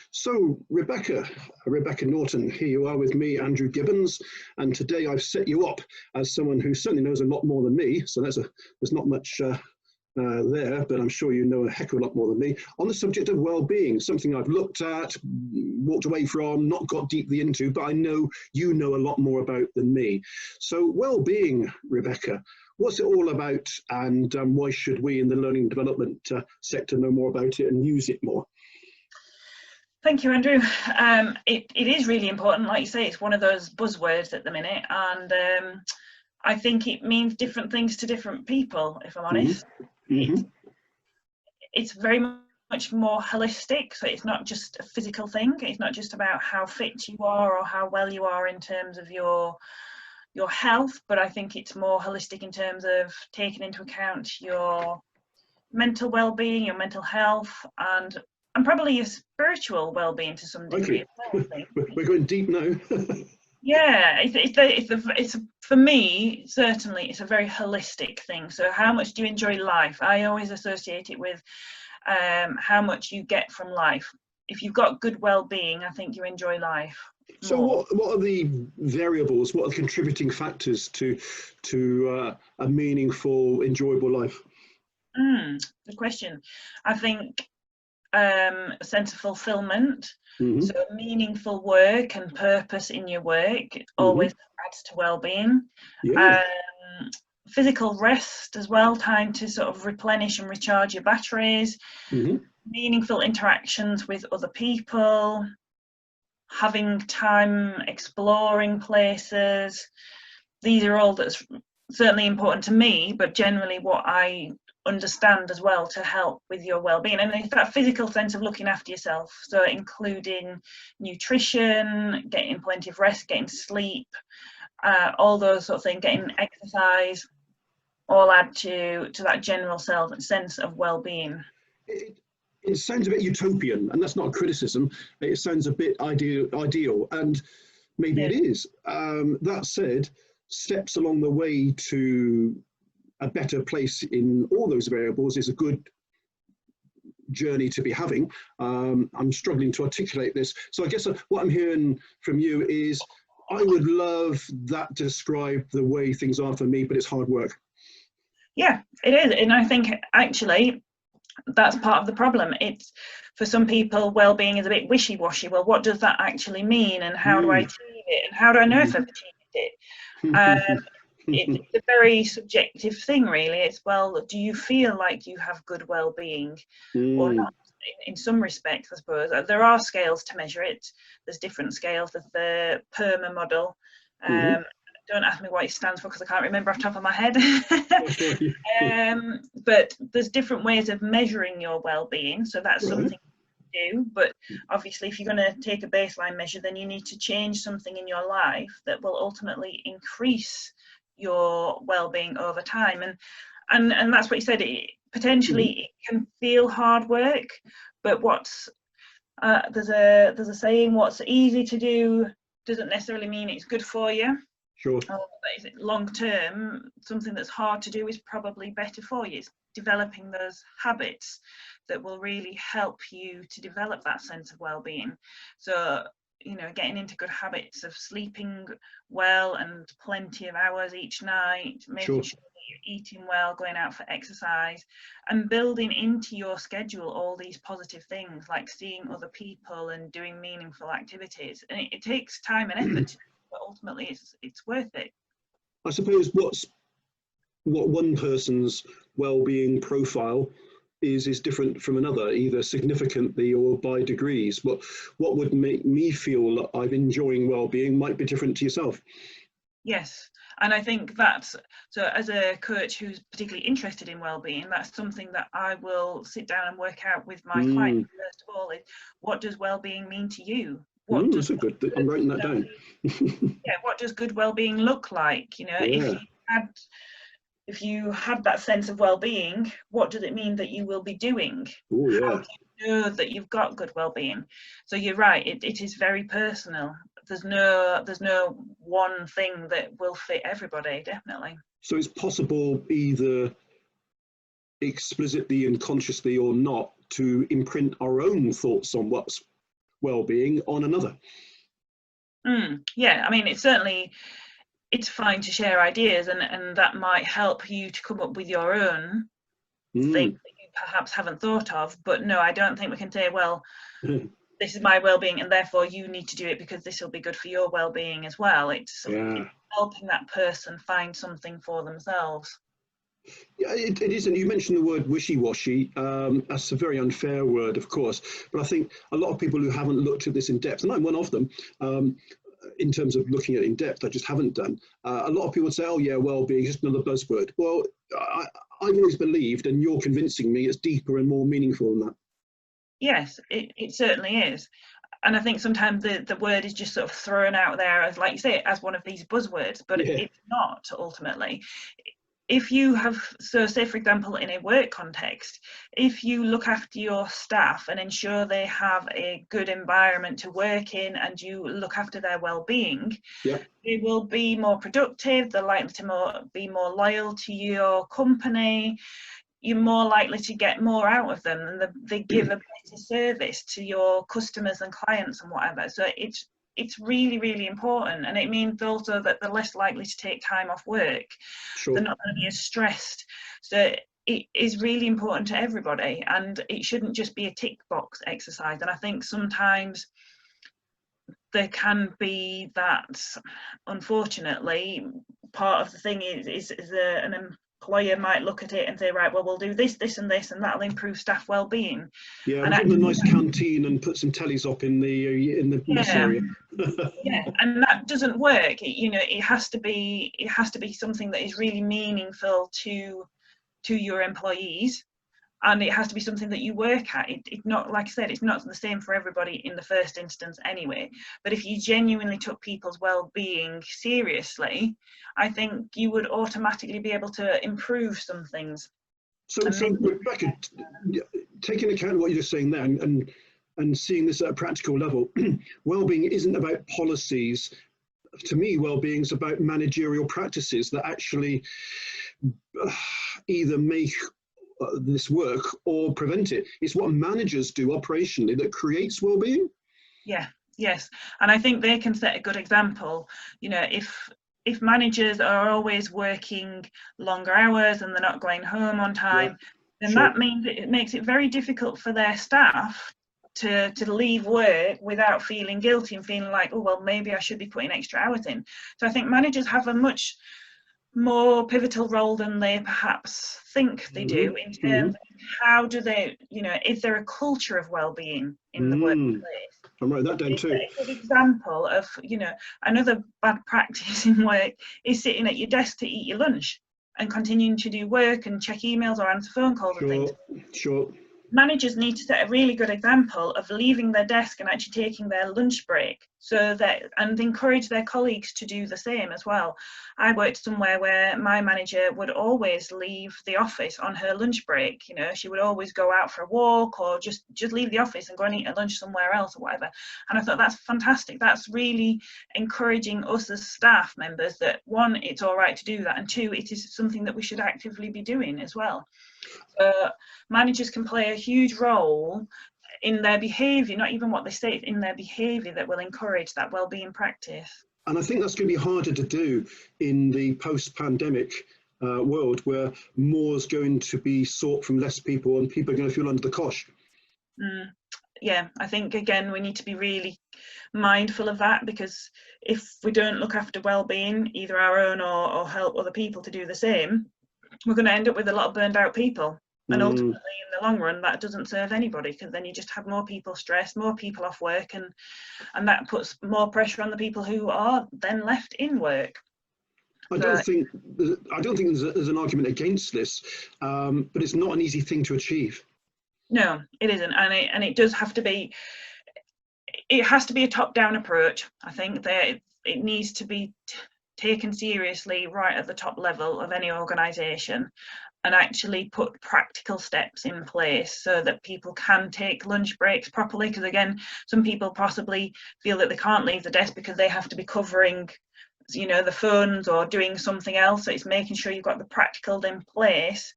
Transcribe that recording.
So, Rebecca Norton, here you are with me, Andrew Gibbons, and today I've set you up as someone who certainly knows a lot more than me, so there's not much there, but I'm sure you know a heck of a lot more than me, on the subject of well-being, something I've looked at, walked away from, not got deeply into, but I know you know a lot more about than me. So, well-being, Rebecca, what's it all about, and why should we in the learning and development sector know more about it and use it more? Thank you, Andrew. It is really important. Like you say, it's one of those buzzwords at the minute, and I think it means different things to different people, if I'm honest. It's very much more holistic, so it's not just a physical thing. It's not just about how fit you are or how well you are in terms of your health, but I think it's more holistic in terms of taking into account your mental well-being, your mental health, and probably your spiritual well-being to some degree. Okay. We're going deep now. Yeah, it's for me, certainly it's a very holistic thing. So how much do you enjoy life? I always associate it with how much you get from life. If you've got good well-being, I think you enjoy life more. So what are the variables, what are the contributing factors to a meaningful, enjoyable life? Good question. I think a sense of fulfillment, so meaningful work and purpose in your work always adds to well-being. Physical rest as well, time to sort of replenish and recharge your batteries, meaningful interactions with other people, having time exploring places. These are all that's certainly important to me, but generally what I understand as well to help with your well-being. And it's that physical sense of looking after yourself, so including nutrition, getting plenty of rest, getting sleep, all those sort of things, getting exercise, all add to that general sense of well-being. It sounds a bit utopian, and that's not a criticism. It sounds a bit ideal, and maybe it is. That said, steps along the way to a better place in all those variables is a good journey to be having. I'm struggling to articulate this. So I guess what I'm hearing from you is I would love that to describe the way things are for me, but it's hard work. Yeah, it is. And I think actually that's part of the problem. It's, for some people, well-being is a bit wishy-washy. Well, what does that actually mean, and how do I achieve it, and how do I know if I've achieved it? It's a very subjective thing, really. It's, well, do you feel like you have good well-being or not? In some respects, I suppose. There are scales to measure it. There's different scales. There's the PERMA model. Don't ask me what it stands for because I can't remember off the top of my head. But there's different ways of measuring your well-being, so that's something you do. But obviously, if you're going to take a baseline measure, then you need to change something in your life that will ultimately increase your well-being over time. And that's what you said. Potentially, it can feel hard work, but there's a saying: what's easy to do doesn't necessarily mean it's good for you. Sure. Long term, something that's hard to do is probably better for you. It's developing those habits that will really help you to develop that sense of well-being. So, getting into good habits of sleeping well and plenty of hours each night, making sure that you're eating well, going out for exercise, and building into your schedule all these positive things like seeing other people and doing meaningful activities. And it takes time and effort, but ultimately it's worth it. I suppose what one person's well-being profile is different from another, either significantly or by degrees. What would make me feel that I'm enjoying well-being might be different to yourself. Yes, and I think that's, so as a coach who's particularly interested in well-being, that's something that I will sit down and work out with my clients. First of all, is what does well-being mean to you? That's a good. I'm writing that down. What does good well-being look like? If you had that sense of well-being, what does it mean that you will be doing? How do you know that you've got good well-being? So you're right, it is very personal. There's no one thing that will fit everybody, definitely. So it's possible, either explicitly and consciously or not, to imprint our own thoughts on what's well-being on another. Yeah, I mean, it's fine to share ideas, and that might help you to come up with your own thing that you perhaps haven't thought of. But no, I don't think we can say, well, this is my well-being and therefore you need to do it because this will be good for your well-being as well. It's helping that person find something for themselves. Yeah, it is, and you mentioned the word wishy-washy. That's a very unfair word, of course, but I think a lot of people who haven't looked at this in depth, and I'm one of them, in terms of looking at it in depth, I just haven't done. A lot of people would say, oh yeah, well-being is just another buzzword. Well, I've always believed, and you're convincing me, it's deeper and more meaningful than that. Yes, it certainly is. And I think sometimes the word is just sort of thrown out there as, like you say, as one of these buzzwords, but it's not ultimately. If you have, so say for example, in a work context, if you look after your staff and ensure they have a good environment to work in and you look after their well-being, they will be more productive, they're likely to be more loyal to your company, you're more likely to get more out of them, and they give a better service to your customers and clients and whatever. So it's really, really important, and it means also that they're less likely to take time off work. They're not going to be as stressed. So it is really important to everybody, and it shouldn't just be a tick box exercise. And I think sometimes there can be that, unfortunately, part of the thing is an employer might look at it and say, right, well, we'll do this, this and this, and that'll improve staff well-being. Yeah, and give them a nice canteen and put some tellies up in the mess area. Yeah, and that doesn't work. It has to be something that is really meaningful to your employees, and it has to be something that you work at. It's not, like I said, it's not the same for everybody in the first instance anyway, but if you genuinely took people's well-being seriously, I think you would automatically be able to improve some things. So Rebecca, taking account of what you're just saying there, and seeing this at a practical level, well-being isn't about policies. To me, well-being is about managerial practices that actually either make this work or prevent it. It's what managers do operationally that creates well-being. Yes, and I think they can set a good example. If managers are always working longer hours and they're not going home on time, then that means it makes it very difficult for their staff to leave work without feeling guilty and feeling like, oh well, maybe I should be putting extra hours in. So I think managers have a much more pivotal role than they perhaps think they do, in terms of how do they, is there a culture of well-being in the workplace? I'm writing that down too. A good example of, another bad practice in work is sitting at your desk to eat your lunch and continuing to do work and check emails or answer phone calls and things. Managers need to set a really good example of leaving their desk and actually taking their lunch break, and encourage their colleagues to do the same as well. I worked somewhere where my manager would always leave the office on her lunch break. She would always go out for a walk or just leave the office and go and eat a lunch somewhere else or whatever. And I thought that's fantastic. That's really encouraging us as staff members that, one, it's all right to do that, and two, it is something that we should actively be doing as well. Managers can play a huge role in their behaviour, not even what they say, in their behaviour that will encourage that well-being practice. And I think that's going to be harder to do in the post-pandemic world, where more is going to be sought from less people and people are going to feel under the cosh. Yeah, I think again we need to be really mindful of that, because if we don't look after well-being, either our own or help other people to do the same, we're going to end up with a lot of burned out people. And ultimately, in the long run, that doesn't serve anybody, because then you just have more people stressed, more people off work, and that puts more pressure on the people who are then left in work. I don't think there's an argument against this, but it's not an easy thing to achieve. No, it isn't, and it does have to be. It has to be a top-down approach. I think that it needs to be taken seriously right at the top level of any organisation, and actually put practical steps in place so that people can take lunch breaks properly. Because again, some people possibly feel that they can't leave the desk because they have to be covering, the phones or doing something else. So it's making sure you've got the practical in place